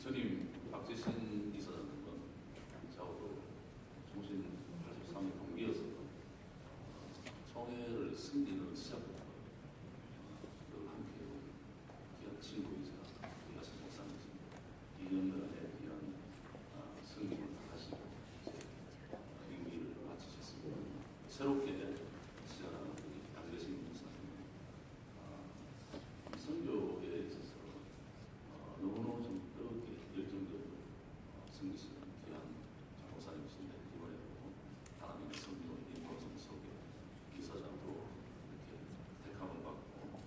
전임 박재신 이사장은 저하고도 종신 83년 동기여서 총회를 승리는 시작부터 함께 귀한 친구이자 이하신 목사님이십니다. 2년간의 귀한 승리를 하시고 임기를 마치셨습니다. 새롭게 시작하는 우리 박재신 목사님 선교에 있어서 너무너무 좀 뜨겁게 열정적으로 섬기시는 귀한 목사님이신데 이번에도 하나님의 성도의 인도성 속에 이사장으로 이렇게 택함을 받고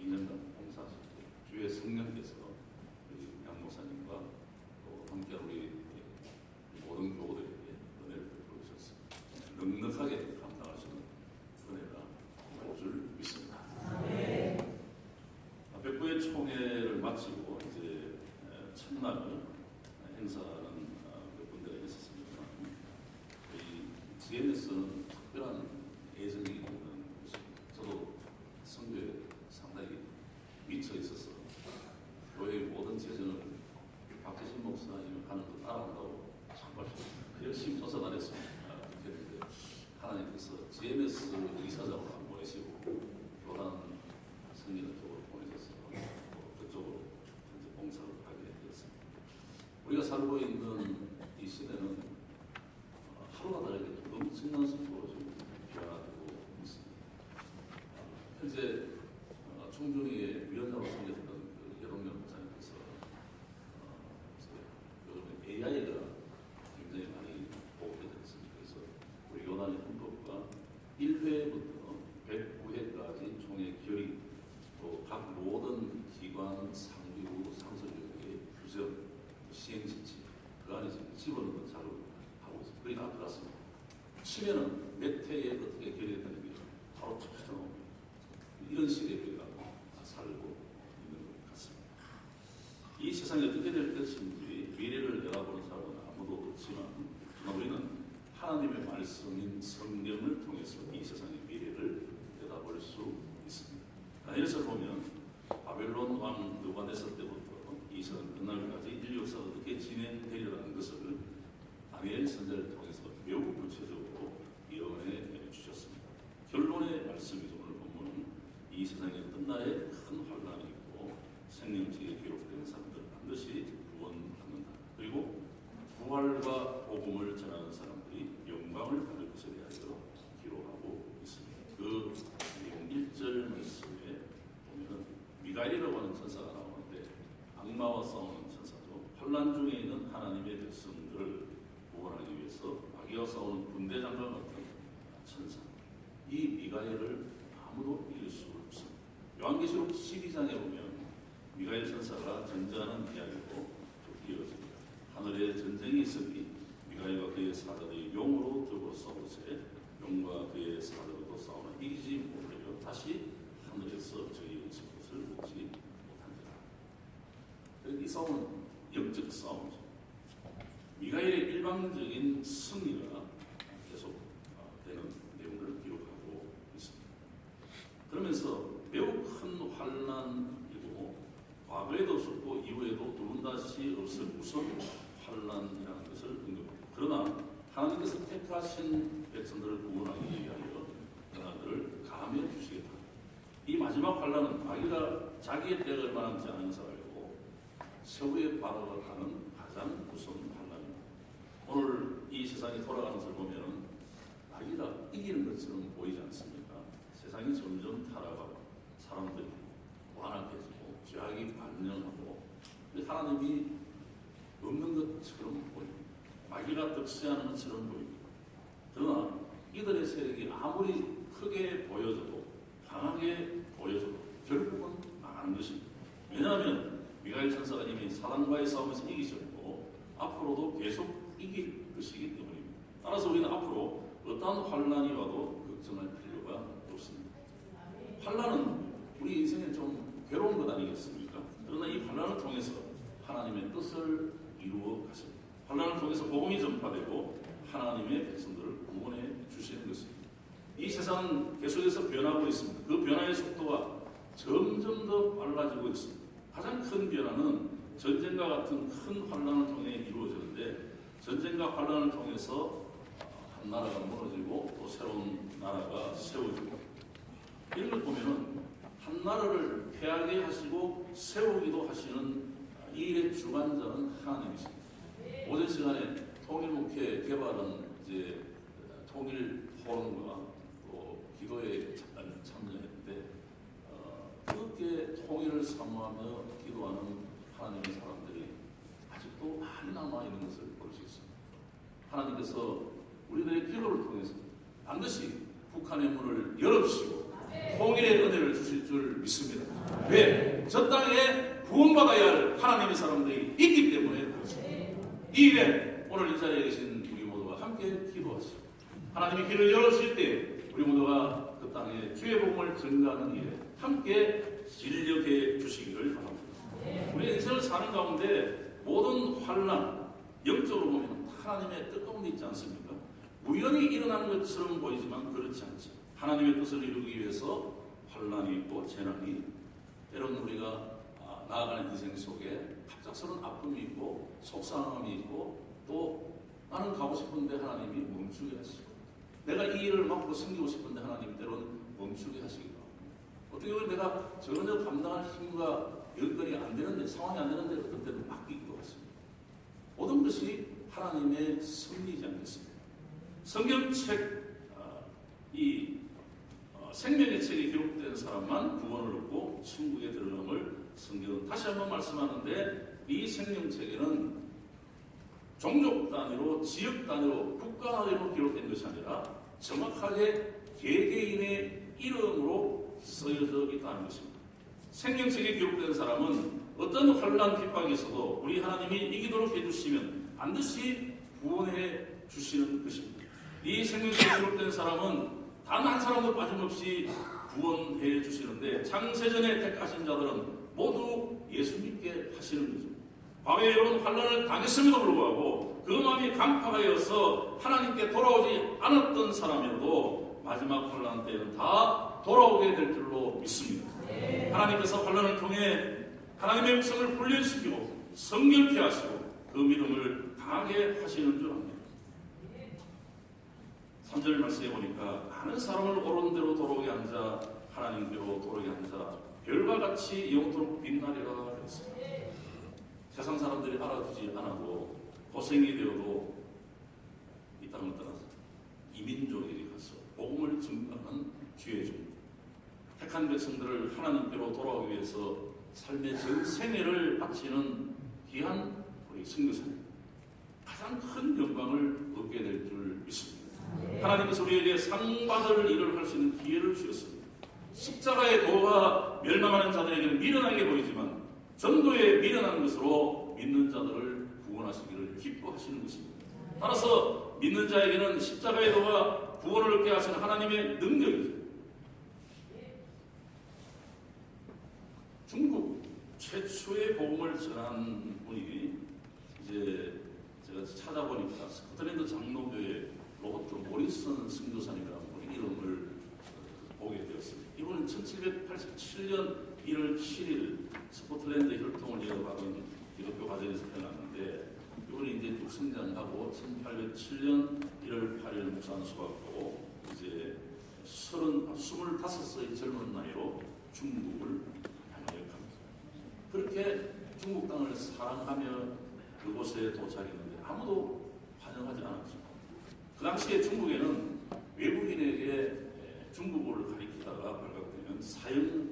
2년간 봉사하셨고 주의 성령께서 우리 양 목사님과 또 함께 우리 모든 교우들에게 은혜를 베풀으셨습니다. 넉넉하게 감당할 수 있는 은혜가 올 줄 믿습니다. 백부의 총회를 마치고 이제 첫날 행사는 몇 군데가 있었습니다만 이 GMS는 특별한 애정이 있는 곳입니다. 저도 선교에 상당히 미쳐 있어서 교회의 모든 재정을 박재신 목사님이 하는 거 따라한다고 정말 열심히 쫓아다녔습니다. 그런데 하나님께서 GMS 이사장으로 안 보내시고 교단 성리는 쪽으로 보내셔서 그쪽으로 이제 봉사를 하게 되었습니다. 우리가 살고 있는 이 시대는 하루가 다르게 엄청난 속도로 좀 변화되고 있습니다. 현재 총중위의 위원장으로 섬겼던 그 여동열 목사님께서 요즘에 AI가 굉장히 많이 보급되어 있습니다. 그래서 우리 교단의 헌법과 1회부터 109회까지 총회 결의 또 각 모든 기관, 상비구, 상설교육의 규정, 시행지침 그 안에 지금 집어넣는 작업을 하고 있습니다. 거의 다 들어갔습니다. 치면은 몇 회에 어떻게 결의됐다는 게 바로 툭툭 나옵니다. 이런 시대에 우리가 살고 있는 것 같습니다. 이 세상이 어떻게 될 것인지 미래를 내다보는 사람은 아무도 없지만 우리는 하나님의 말씀인 성경을 통해서 이 세상의 미래를 내다볼 수 있습니다. 다니엘서를 보면 바벨론 왕 느부갓네살 때부터 이 세상 끝날까지 인류 역사가 어떻게 진행되리라는 것을 다니엘 선지자를 통해서 매우 구체적으로 예언해 주셨습니다. 결론의 말씀이죠. 오늘 본문은 이 세상에 어떤 날에 큰 환란이 있고 생명책에 기록된 사람들 반드시 구원받는다. 그리고 부활과 복음을 전하는 사람들이 영광을 받을 것에 대하여 기록하고 있습니다. 그 내용 1절 말씀에 보면 미가엘이라고 하는 천사가 나오는데 악마와 싸우는 천사죠. 환란 중에 있는 하나님의 백성들을 구원하기 위해서 마귀와 싸우는 군대장과 같은 천사. 이 미가엘을 아무도 이길 수 없습니다. 요한계시록 12장에 보면 미가엘 천사가 전쟁하는 이야기로 쭉 이어집니다. 하늘에 전쟁이 있으니 미가엘과 그의 사자들이 용으로 들고 싸우세 용과 그의 사자들도 싸우나 이기지 못하여 다시 하늘에서 저희 있을 것을 먹지 못한다. 이 싸움은 영적 싸움이죠. 미가엘의 일방적인 승리가 계속 되는 내용을 기록하고 있습니다. 그러면서 매우 큰 환난이고 과거에도 없었고 이후에도 두 번 다시 없을 무서운 환난이라는 것을 언급합니다. 그러나 하나님께서 택하신 백성들을 구원하기 위하여 그날들을 감해 주시겠다. 이 마지막 환난은 마귀가 자기의 때가 얼마 남지 않은 사람이고 세후의 바다가 가는 가장 무서운 환난입니다. 오늘 이 세상이 돌아가는 것을 보면 마귀가 이기는 것처럼 보이지 않습니까? 세상이 점점 타락하고 사람들이 완악해지고 죄악이 반영하고 하나님이 없는 것처럼 보입니다. 마귀가 득세하는 것처럼 보입니다. 그러나 이들의 세력이 아무리 크게 보여져도 강하게 보여져도 결국은 망하는 것입니다. 왜냐하면 미가엘 천사가 이미 사단과의 싸움에서 이기셨고 앞으로도 계속 이길 것이기 때문입니다. 따라서 우리는 앞으로 어떠한 환난이 와도 걱정할 필요가 없습니다. 환난은 우리 인생에 좀 괴로운 것 아니겠습니까? 그러나 이 환난을 통해서 하나님의 뜻을 이루어 가십니다. 환난을 통해서 복음이 전파되고 하나님의 백성들을 구원해 주시는 것입니다. 이 세상은 계속해서 변하고 있습니다. 그 변화의 속도가 점점 더 빨라지고 있습니다. 가장 큰 변화는 전쟁과 같은 큰 환란을 통해 이루어졌는데 전쟁과 환란을 통해서 한 나라가 무너지고 또 새로운 나라가 세워지고 이런 걸 보면은 한 나라를 패하게 하시고 세우기도 하시는 이 일의 주관자는 하나님이십니다. 오전 시간에 통일목회 개발은 이제 통일 포럼과 또 기도에 참여했는데 그렇게 통일을 사모하며 기도하는 하나님의 사람들이 아직도 많이 남아있는 것을 볼 수 있습니다. 하나님께서 우리들의 기도를 통해서 반드시 북한의 문을 열어주시고 통일의 은혜를 주실 줄 믿습니다. 왜? 저 땅에 구원받아야 할 하나님의 사람들이 있기 때문에 그렇습니다. 이 일에 오늘 이 자리에 계신 우리 모두가 함께 기도하시고 하나님이 길을 열어주실 때 우리 모두가 그 땅에 주의 복음을 전가하는 일에 함께 진력해 주시기를 바랍니다. 우리 인생을 사는 가운데 모든 환난, 영적으로 보면 하나님의 뜻 가운데 있지 않습니까? 우연히 일어나는 것처럼 보이지만 그렇지 않죠. 하나님의 뜻을 이루기 위해서 환난이 있고 재난이 때로는 우리가 나아가는 인생 속에 갑작스러운 아픔이 있고 속상함이 있고 또 나는 가고 싶은데 하나님이 멈추게 하시고 내가 이 일을 맡고 섬기고 싶은데 하나님 때로는 멈추게 하시기도 하고 어떻게 보면 내가 전혀 감당할 힘과 여건이 안 되는데 상황이 안 되는데 어떤 때는 맡기기도 하십니다. 모든 것이 하나님의 섭리이지 않겠습니까? 성경책 생명의 책에 기록된 사람만 구원을 얻고 천국에 들어감을 성경은 다시 한번 말씀하는데 이 생명책에는 종족 단위로 지역 단위로 국가 단위로 기록된 것이 아니라 정확하게 개개인의 이름으로 쓰여져 있다는 것입니다. 생명책에 기록된 사람은 어떤 환난 핍박이 있어도 우리 하나님이 이기도록 해주시면 반드시 구원해 주시는 것입니다. 이 생명책에 기록된 사람은 단 한 사람도 빠짐없이 구원해 주시는데 창세전에 택하신 자들은 모두 예수 믿게 하시는 거죠. 과거에 이런 환난을 당했음에도 불구하고 그 마음이 강팍하여서 하나님께 돌아오지 않았던 사람이라도 마지막 환난 때에는 다 돌아오게 될 줄로 믿습니다. 하나님께서 환난을 통해 하나님의 백성을 훈련시키고 성결케 하시고 그 믿음을 강하게 하시는 줄 압니다. 3절 말씀해 보니까 많은 사람을 옳은 대로 돌아오게 앉아 하나님께로 돌아오게 앉아 별과 같이 영토록 빛나리라 그랬습니다. 세상 사람들이 알아주지 않아도 고생이 되어도 이 땅을 떠나서 이민족에게 가서 복음을 증거하는 주의 종 택한 백성들을 하나님께로 돌아오기 위해서 삶의 전 생애를 바치는 귀한 우리 선교사님 가장 큰 영광을 얻게 될 줄 믿습니다. 하나님께서 우리에게 상받을 일을 할 수 있는 기회를 주셨습니다. 십자가의 도가 멸망하는 자들에게는 미련하게 보이지만 전도에 미련한 것으로 믿는 자들을 구원하시기를 기뻐하시는 것입니다. 따라서 믿는 자에게는 십자가의 도가 구원을 얻게 하시는 하나님의 능력이죠. 중국 최초의 복음을 전한 분이 이제 제가 찾아보니까 스코틀랜드 장로교회 로버트 모리슨 선교사님이라는 분의 이름을 보게 되었습니다. 이분은 1787년 1월 7일 스코틀랜드 혈통을 이어받은 기독교 가정에서 태어났는데 이분이 이제 육성장하고 1807년 1월 8일 목사안수받고 이제 25세의 젊은 나이로 중국을 향하였습니다. 그렇게 중국 땅을 사랑하며 그곳에 도착했는데 아무도 환영하지 않았죠. 그 당시에 중국에는 외국인에게 중국어를 가리키다가 발각되면 사형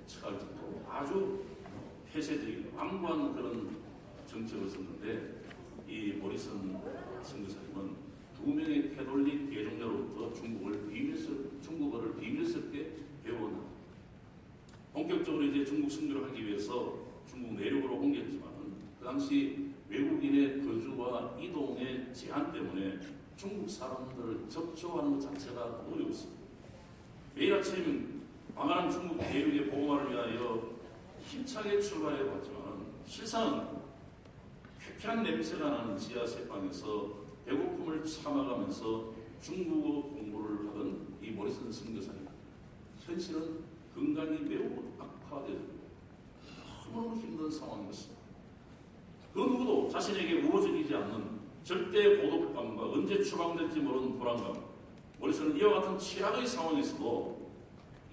처할 정도로 아주 폐쇄적인 완고한 그런 정책을 썼는데 이 모리슨 선교사님은 2명의 캐톨릭 예종자로부터 중국어를 비밀스럽게 배워나 본격적으로 이제 중국 선교를 하기 위해서 중국 내륙으로 옮겼지만 그 당시 외국인의 거주와 이동의 제한 때문에 중국 사람들을 접촉하는 것 자체가 어려웠습니다. 매일 아침 망하는 중국 대륙의 복음화를 위하여 힘차게 출발해 봤지만 실상은 쾌쾌한 냄새가 나는 지하 세방에서 배고픔을 참아가면서 중국어 공부를 하던 이 모리슨 선교사님 현실은 건강이 매우 악화되고 너무너무 힘든 상황이었습니다. 그 누구도 자신에게 우호적이지 않는 절대 고독감과 언제 추방될지 모르는 불안감, 모리슨은 이와 같은 최악의 상황에서도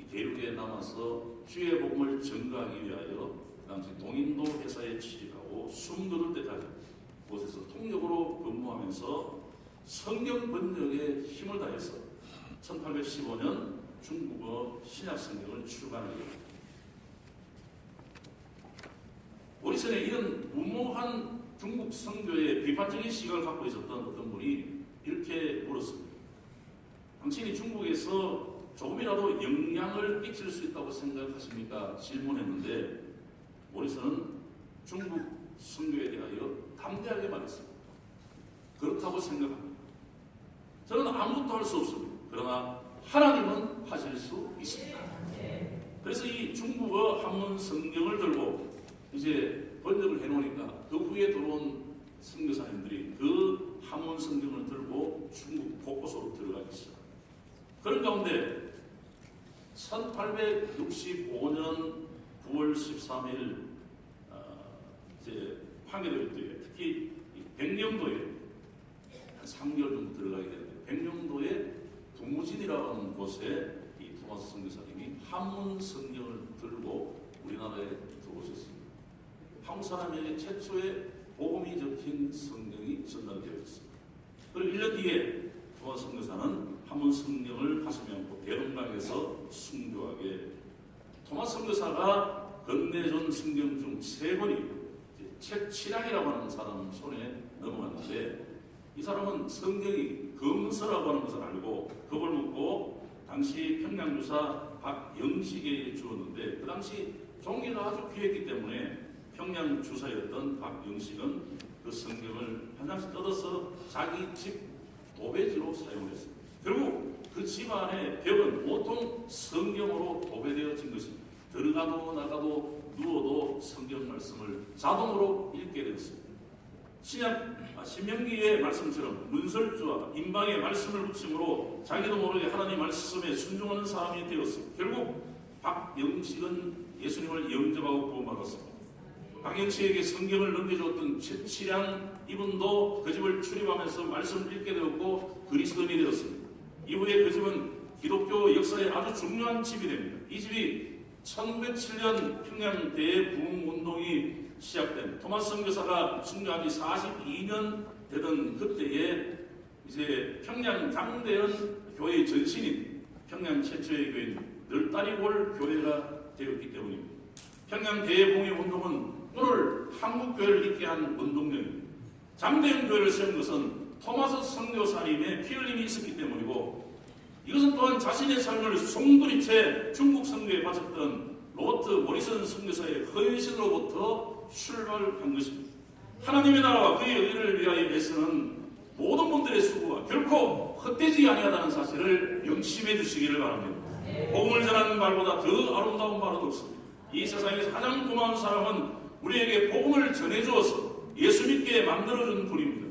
이 대륙에 남아서 주의 복음을 전가하기 위하여 그 당시 동인도 회사에 취직하고 숨거둘 때까지 그곳에서 통역으로 근무하면서 성경 번역에 힘을 다해서 1815년 중국어 신약 성경을 출간하게 됩니다. 모리슨의 이런 무모한 중국 선교에 비판적인 시각을 갖고 있었던 어떤 분이 이렇게 물었습니다. 당신이 중국에서 조금이라도 영향을 끼칠 수 있다고 생각하십니까? 질문했는데 모리슨은 중국 선교에 대하여 담대하게 말했습니다. 그렇다고 생각합니다. 저는 아무것도 할 수 없습니다. 그러나 하나님은 하실 수 있습니다. 그래서 이 중국어 한문 성경을 들고 이제 번역을 해놓으니까 그 후에 들어온 선교사님들이 그 한문 성경을 들고 중국 곳곳으로 들어가기 시작합니다. 그런 가운데 1865년 9월 13일 이제 파괴될 때 특히 백령도에 한 3개월 정도 들어가게 되는데 백령도의 도무진이라는 곳에 이 토마스 선교사님이 한문 성경을 들고 우리나라에 들어오셨습니다. 한국 사람에게 최초의 복음이 적힌 성경이 전달되어 있습니다. 그리고 1년 뒤에 토마스 선교사는 한문 성경을 가슴에 안고 대동강에서 순교하게 토마스 선교사가 건네준 성경 중 3권이 책 7양이라고 하는 사람 손에 넘어갔는데 이 사람은 성경이 검서라고 하는 것을 알고 그걸 묻고 당시 평양주사 박영식에게 주었는데 그 당시 종이가 아주 귀했기 때문에 평양주사였던 박영식은 그 성경을 한 장씩 뜯어서 자기 집 도배지로 사용했습니다. 결국 그 집안의 벽은 온통 성경으로 도배되어진 것입니다. 들어가도 나가도 누워도 성경 말씀을 자동으로 읽게 되었습니다. 신명기의 말씀처럼 문설주와 인방의 말씀을 붙임으로 자기도 모르게 하나님 말씀에 순종하는 사람이 되었습니다. 결국 박영식은 예수님을 영접하고 구원받았습니다. 박영식에게 성경을 넘겨주었던 최치량 이분도 그 집을 출입하면서 말씀을 읽게 되었고 그리스도인이 되었습니다. 이후에 그 집은 기독교 역사에 아주 중요한 집이 됩니다. 이 집이 1907년 평양 대부흥운동이 시작된 토마스 선교사가 순교한 지 42년 되던 그때에 이제 평양 장대현 교회의 전신인 평양 최초의 교회인 널다리골 교회가 되었기 때문입니다. 평양 대부흥의 운동은 오늘 한국 교회를 있게 한 운동령입니다. 장대현 교회를 세운 것은 토마스 선교사님의 피 흘림이 있었기 때문이고 이것은 또한 자신의 삶을 송두리째 중국 선교에 바쳤던 로버트 모리슨 선교사의 헌신으로부터 출발한 것입니다. 하나님의 나라와 그의 의를 위하여 애쓰는 모든 분들의 수고가 결코 헛되지 아니하다는 사실을 명심해 주시기를 바랍니다. 복음을 전하는 말보다 더 아름다운 말은 없습니다. 이 세상에서 가장 고마운 사람은 우리에게 복음을 전해주어서 예수 믿게 만들어준 분입니다.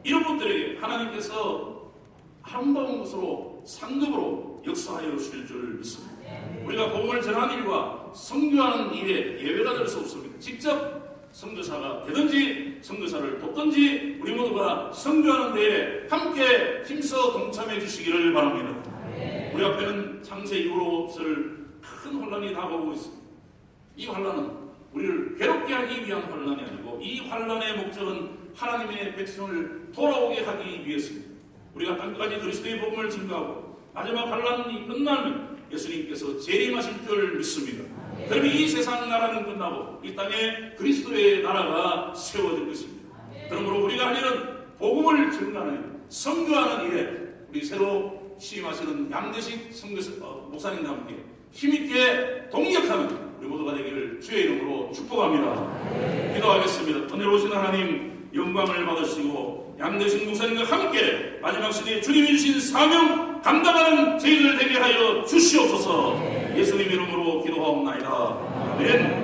이런 분들에게 하나님께서 아름다운 것으로 상급으로 역사하여 주실 줄 믿습니다. 우리가 복음을 전하는 일과 선교하는 일에 예외가 될 수 없습니다. 직접 선교사가 되든지 선교사를 돕든지 우리 모두가 선교하는 데에 함께 힘써 동참해 주시기를 바랍니다. 우리 앞에는 창세 이후로 없을 큰 혼란이 다가오고 있습니다. 이 혼란은 우리를 괴롭게 하기 위한 혼란이 아니고 이 혼란의 목적은 하나님의 백성을 돌아오게 하기 위해서입니다. 우리가 땅까지 그리스도의 복음을 증거하고 마지막 환란이 끝나면 예수님께서 재림하실 줄 믿습니다. 그러면 이 세상 나라는 끝나고 이 땅에 그리스도의 나라가 세워질 것입니다. 그러므로 우리가 할 일은 복음을 증거하는 선교하는 일에 우리 새로 취임하시는 양대식 목사님과 함께 힘있게 동력하는 우리 모두가 되기를 주의 이름으로 축복합니다. 기도하겠습니다. 오늘 오신 하나님 영광을 받으시고 양대식 목사님과 함께 마지막 시대에 주님이 주신 사명 감당하는 저희들 되게 하여 주시옵소서. 예수님 이름으로 기도하옵나이다. 아멘.